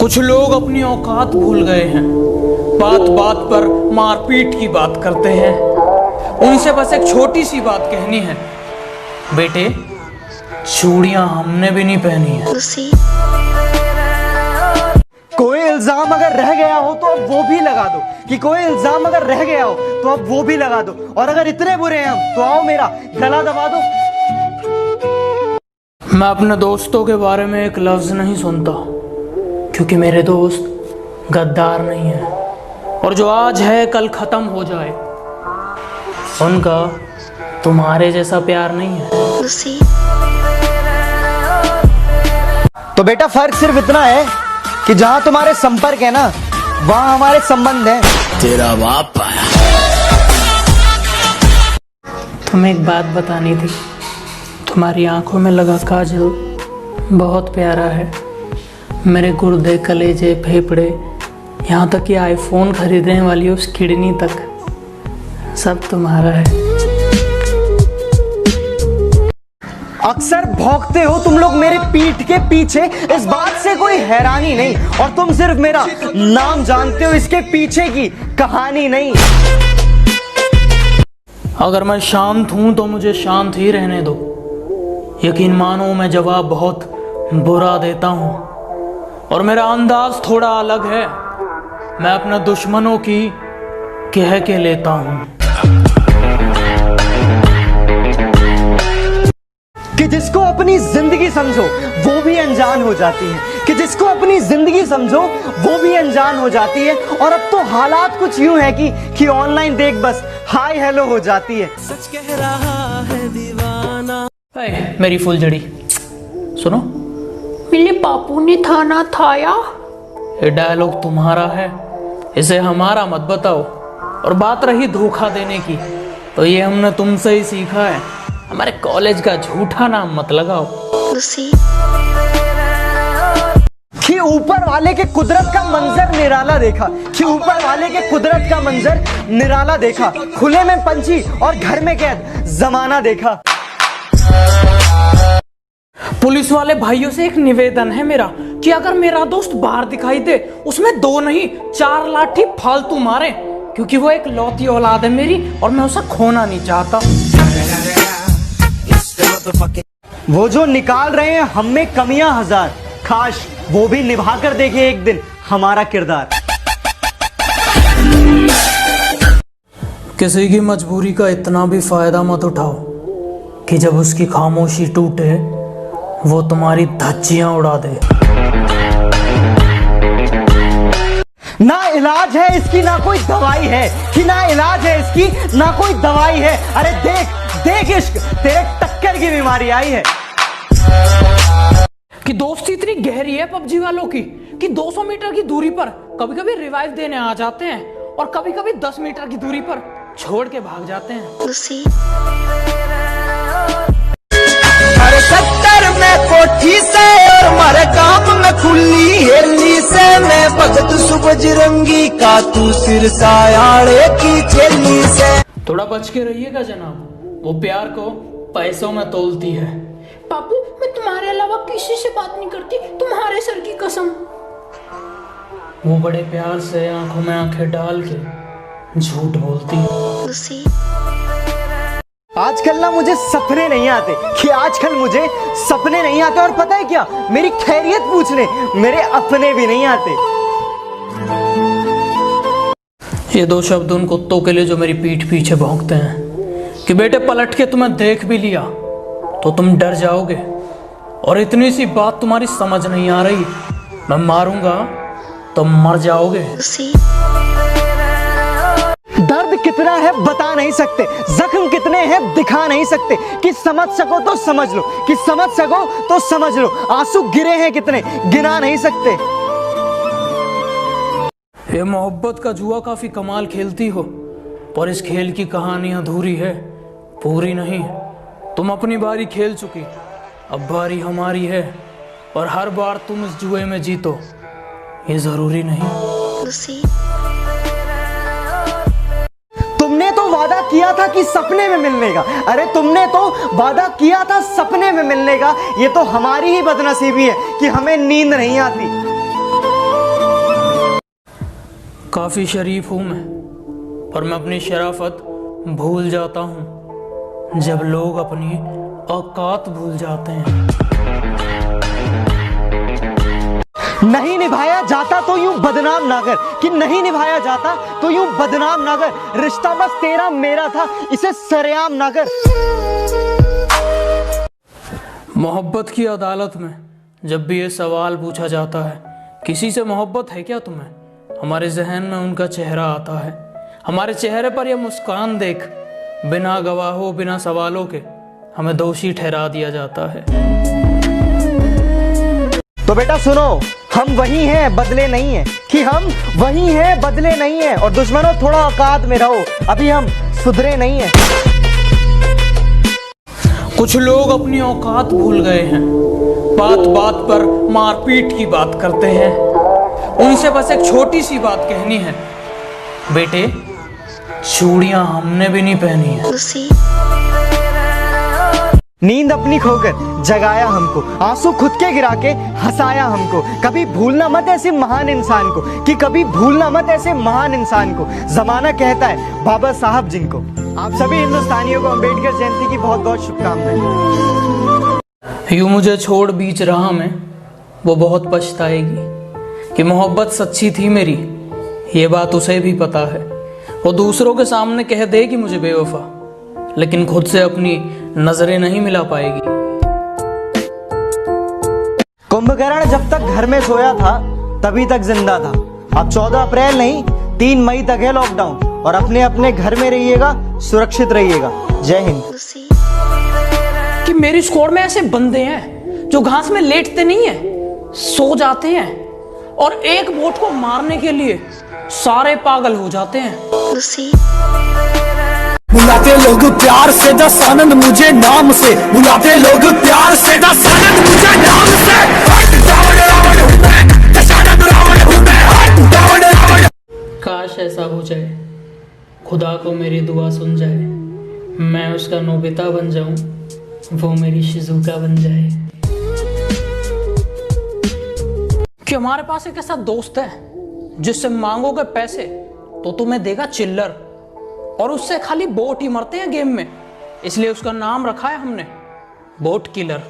कुछ लोग अपनी औकात भूल गए हैं, बात बात पर मारपीट की बात करते हैं। उनसे बस एक छोटी सी बात कहनी है, बेटे चूड़ियां हमने भी नहीं पहनी है। कोई इल्जाम अगर रह गया हो तो अब वो भी लगा दो, कि कोई इल्जाम अगर रह गया हो तो अब वो भी लगा दो। और अगर इतने बुरे हैं हम तो आओ मेरा गला दबा दो। मैं अपने दोस्तों के बारे में एक लफ्ज नहीं सुनता, क्योंकि मेरे दोस्त गद्दार नहीं है, और जो आज है कल खत्म हो जाए। उनका तुम्हारे जैसा प्यार नहीं है। तो बेटा फर्क सिर्फ इतना है कि जहां तुम्हारे संपर्क है ना, वहां हमारे संबंध है। तेरा बाप आया। तुम्हें एक बात बतानी थी, तुम्हारी आंखों में लगा काजल बहुत प्यारा है। मेरे गुर्दे, कलेजे, फेफड़े, यहाँ तक कि आईफोन खरीदने वाली उस किडनी तक, सब तुम्हारा है। अक्सर भौंकते हो तुम लोग मेरे पीठ के पीछे, इस बात से कोई हैरानी नहीं, और तुम सिर्फ मेरा नाम जानते हो, इसके पीछे की कहानी नहीं। अगर मैं शांत हूं तो मुझे शांत ही रहने दो। यकीन मानो मैं जवाब बहुत बुरा देता हूं, और मेरा अंदाज थोड़ा अलग है। मैं अपने दुश्मनों की कह के लेता हूं कि जिसको अपनी जिंदगी समझो वो भी अनजान हो जाती है, कि जिसको अपनी जिंदगी समझो वो भी अनजान हो जाती है। और अब तो हालात कुछ यूं है कि ऑनलाइन देख बस हाय हेलो हो जाती है। सच कह रहा है दीवाना। मेरी फुलझड़ी सुनो, मेरे बापू ने थाना थाया। ये डायलॉग तुम्हारा है, इसे हमारा मत बताओ। और बात रही धोखा देने की, तो ये हमने तुमसे ही सीखा है। हमारे कॉलेज का झूठा नाम मत लगाओ। कि ऊपर वाले के कुदरत का मंजर निराला देखा, कि ऊपर वाले के कुदरत का मंजर निराला देखा। खुले में पंछी और घर में कैद जमाना देखा। पुलिस वाले भाइयों से एक निवेदन है मेरा, कि अगर मेरा दोस्त बाहर दिखाई दे, उसमें 2 नहीं 4 लाठी फालतू मारे, क्योंकि वो एक लौती औलाद है मेरी, और मैं उसे खोना नहीं चाहता। वो जो निकाल रहे हैं हम में कमियां हजार, काश वो भी निभा कर देखे एक दिन हमारा किरदार। किसी की मजबूरी का इतना भी फायदा मत उठाओ कि जब उसकी खामोशी टूटे वो तुम्हारी धज्जियां उड़ा दे। ना इलाज है इसकी ना कोई दवाई है, कि ना इलाज है इसकी ना कोई दवाई है। अरे देख देख इश्क, तेरे टक्कर की बीमारी आई है। कि दोस्ती इतनी गहरी है पबजी वालों की, कि 200 मीटर की दूरी पर कभी कभी रिवाइव देने आ जाते हैं, और कभी कभी 10 मीटर की दूरी पर छोड़ के भाग जाते हैं। अरे 70 में कोठी से और मारे काम में खुली हेली से, मैं भगत सुबजरंगी का तू सिर सायाड़े की चेली से। थोड़ा बच के रहिएगा जनाब, वो प्यार को पैसों में तोलती है। पापू मैं तुम्हारे अलावा किसी से बात नहीं करती, तुम्हारे सर की कसम। वो बड़े प्यार से आंखों में आंखें डाल के झूठ बोलती है। आजकल ना मुझे सपने नहीं आते, कि आजकल मुझे सपने नहीं आते। और पता है क्या, मेरी खैरियत पूछने मेरे अपने भी नहीं आते। ये 2 शब्द उन कुत्तों के लिए जो मेरी पीठ पीछे भौंकते हैं, कि बेटे पलट के तुम्हें देख भी लिया तो तुम डर जाओगे, और इतनी सी बात तुम्हारी समझ नहीं आ रही, मैं मारूंगा तो मर जाओगे। दर्द कितना है बता नहीं सकते, जख्म कितने हैं दिखा नहीं सकते, कि समझ सको तो समझ लो, कि समझ सको तो समझ लो। आंसू गिरे हैं कितने गिना नहीं सकते। ये मोहब्बत का जुआ काफी कमाल खेलती हो, पर इस खेल की कहानी अधूरी है, पूरी नहीं। तुम अपनी बारी खेल चुकी, अब बारी हमारी है, और हर बार तुम इस जुए में जीतो ये जरूरी नहीं। तुमने तो वादा किया था कि सपने में मिलने का, अरे तुमने तो वादा किया था सपने में मिलने का। ये तो हमारी ही बदनसीबी है कि हमें नींद नहीं आती। काफ़ी शरीफ हूँ मैं, पर मैं अपनी शराफत भूल जाता हूँ जब लोग अपनी औकात भूल जाते हैं। नहीं निभाया जाता तो यूं बदनाम ना कर, कि नहीं निभाया जाता तो यूं बदनाम ना कर। रिश्ता बस तेरा मेरा था, इसे सरेआम ना कर। मोहब्बत की अदालत में जब भी ये सवाल पूछा जाता है, किसी से मोहब्बत है क्या तुम्हें, हमारे जहन में उनका चेहरा आता है। हमारे चेहरे पर यह मुस्कान देख बिना गवाहों बिना सवालों के हमें दोषी ठहरा दिया जाता है। तो बेटा सुनो, हम वही हैं बदले नहीं हैं, कि हम वही हैं बदले नहीं हैं। और दुश्मनों थोड़ा औकात में रहो, अभी हम सुधरे नहीं हैं। कुछ लोग अपनी औकात भूल गए हैं, बात बात पर मारपीट की बात करते हैं। उनसे बस एक छोटी सी बात कहनी है, बेटे चूड़ियां हमने भी नहीं पहनी है। नींद अपनी खोकर जगाया हमको, आंसू खुद के गिरा के हंसाया हमको। कभी भूलना मत ऐसे महान इंसान को, कि कभी भूलना मत ऐसे महान इंसान को। जमाना कहता है बाबा साहब जिनको। आप सभी हिंदुस्तानियों को अम्बेडकर जयंती की बहुत बहुत शुभकामनाएं। यूं मुझे छोड़ बीच राह में वो बहुत पछताएगी कि मोहब्बत सच्ची थी मेरी, ये बात उसे भी पता है। वो दूसरों के सामने कह देगी मुझे बेवफा, लेकिन खुद से अपनी नजरें नहीं मिला पाएगी। कुंभकर्ण जब तक घर में सोया था तभी तक जिंदा था। अब 14 अप्रैल नहीं 3 मई तक है लॉकडाउन, और अपने अपने घर में रहिएगा, सुरक्षित रहिएगा। जय हिंद। कि मेरी स्क्वाड में ऐसे बंदे हैं जो घास में लेटते नहीं है, सो जाते हैं, और एक बोट को मारने के लिए सारे पागल हो जाते हैं। बुलाते लोग प्यार से दस आनंद मुझे नाम से, बुलाते लोग प्यार से दस आनंद मुझे नाम से। काश ऐसा हो जाए, खुदा को मेरी दुआ सुन जाए, मैं उसका नोबिता बन जाऊं, वो मेरी शिजुका बन जाए। कि हमारे पास एक ऐसा दोस्त है जिससे मांगोगे पैसे तो तुम्हें देगा चिल्लर, और उससे खाली बोट ही मरते हैं गेम में, इसलिए उसका नाम रखा है हमने बोट किलर।